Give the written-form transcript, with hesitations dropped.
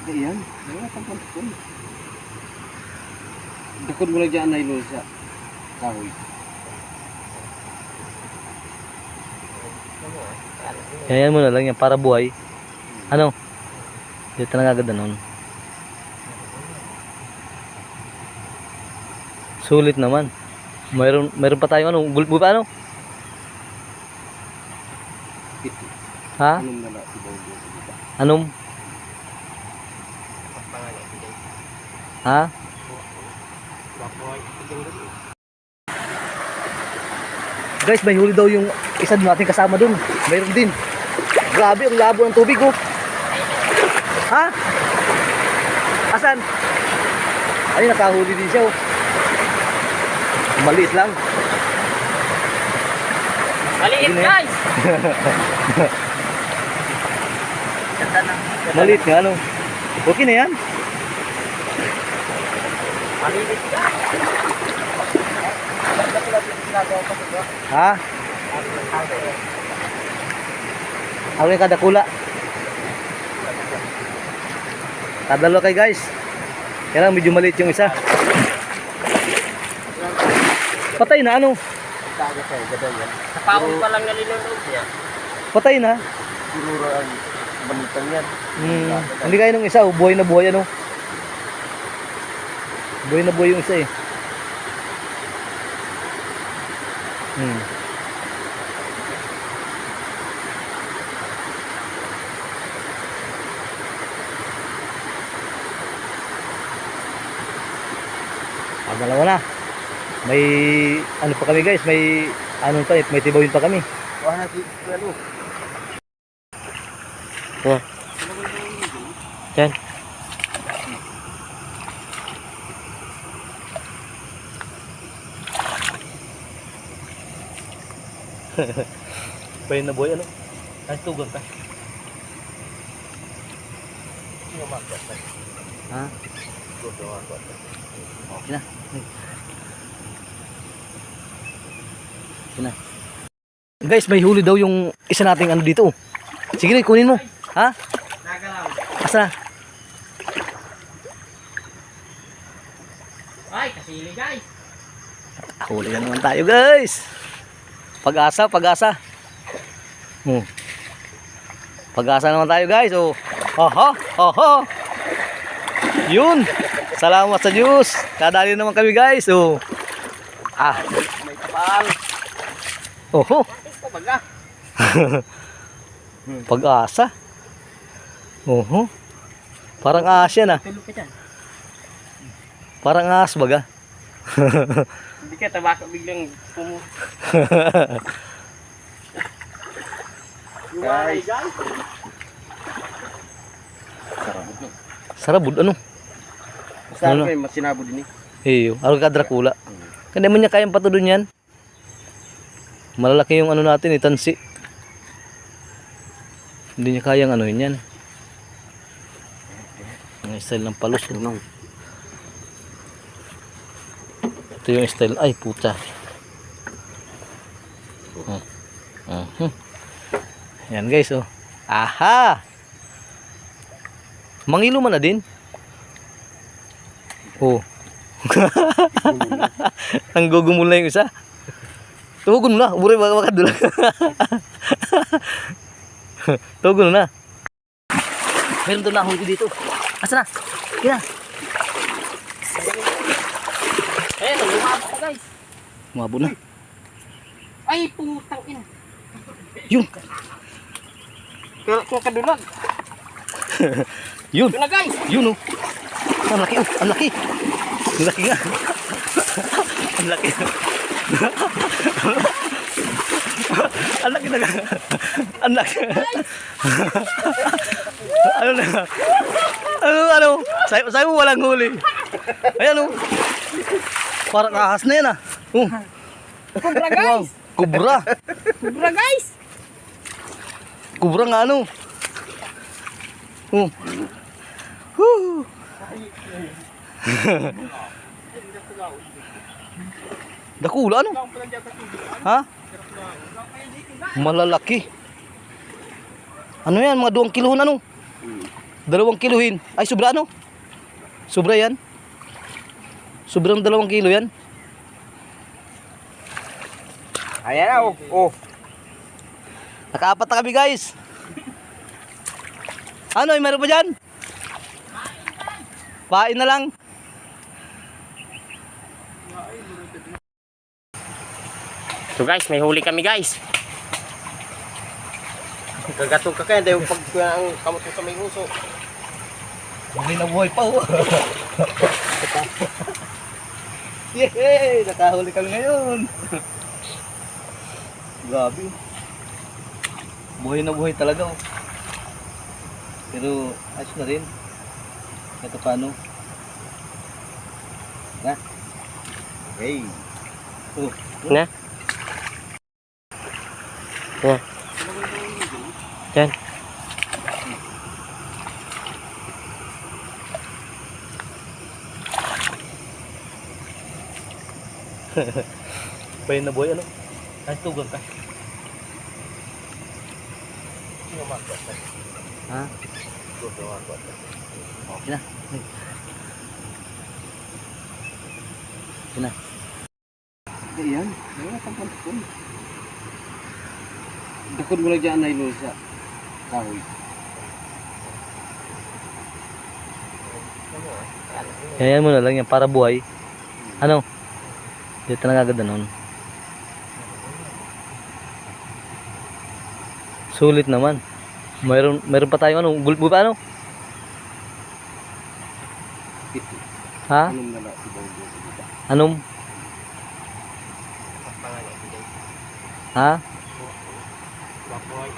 Ayan, wala pang pantun. Dakod mo lang dyan na ilo sa kahoy. Yan mo na lang yan para buhay. Ano? Dito na agad ano. Sulit naman. Mayroon pa tayong ano, gulpo pa ano? Ito. Ha? Anong na si Bobo? Anong? Ha? Guys, may huli daw yung isa din natin kasama dun. Mayroon din. Grabe, ang labo ng tubig oh. Ha? Asan? Ay, nakahuli din siya oh. Maliit lang. Maliit guys! Maliit nga ano. Okay na yan. Maliit guys! Ha? Ako yung kada kula. Kadalo kay guys. Kaya lang medyo maliit yung isa. Patay na ano? Sa paon pa lang nalilunod niya. Patay na. Siguro ang balitang yan. Hindi kaya nung isa, buhay na buhay ano. Buhay na buhay yung isa eh. Dalawa na. May ano pa kami guys, may ano pa, may tibawin pa kami. Wala natin ano. Oh. Yan. Bayan na boy ano? Ay tugang ka. Ha? Okay na. Okay na. Guys, may huli daw yung isa nating ano dito. Sige na, kunin mo. Ha? Asa na? Ay, kasili guys! Huli na naman tayo guys. Pag-asa, pag-asa. Pag-asa naman tayo guys. Oh. Aha, aha. Yun. Salamat sa Diyos. Kadali naman kami guys. Oh. Ah. May kapal! Oho. Ito baga! Pag-asa. Oho. Parang ahas yan ah. Tulog ka dyan. Parang ahas baga. Hindi ka tabaka biglang pumu... Guys. Sarabud ano? Saan kayo masinabo din eh? Iyo, araw ka Dracula. Kaya mo niya kayang patudon yan. Malalaki yung ano natin, itansi. Hindi niya kayang ano yun yan. Ang style ng palos. Ano? Ito yung style. Ay, puta. Yan guys, oh. Aha! Mangilo man na din. Oh. Ang gugumul na yung isa. Tugon mo na. Ubure baka makadula. Tugon na. Meron doon na huli dito. Asa na? Kina. Eh, lumabo ko guys! Umabo na. Ay, putang ina! Yun. Kung kadulag! Yun. Ito na guys! Yun oh. Ang laki oh. Ang laki. Ang laki nga. Ang laki. Ang laki na. Ang laki. Ano na? Ano? Sa'yo mo walang huli. Ayan oh. Parang ahas na yan ah. Oh. Kubra guys! Kubra. Kubra guys! Kubra nga ano. Oh. Woo. Dakula ano? Ha? Malalaki. Ano yan? Mga 2 kilohon ano? 2 kiluhin. Ay, sobra ano? Sobra yan. Sobrang 2 kilo yan. Ayan na, oh. Nakaapat na kami, guys. Ano, may meron pa dyan? Pain na lang. So guys, may huli kami guys. Gagatong ka kaya dahil pag ang kamot mo sa may uso. Buhay na buhay pa, oh. Yay! Nakahuli kami ngayon. Grabe. Buhay na buhay talaga, oh. Pero, ayos na rin. Ito paano? Na? Hey. Oh. Na? Na? Yan. Buhay na buhay, ano? Ayos tugang ka. Ha? Okay na. Okay na. Ayan. Ayan, pagpantun. Dakod mo lang dyan na ilo sa kahoy. Yan mo na lang yan para buhay. Ano? Dito na agad nun. Sulit naman. Mayroon pa tayong ano, gulpo pa ano? Ha? Anong na si Bongo? Anong? Ha? Baboy.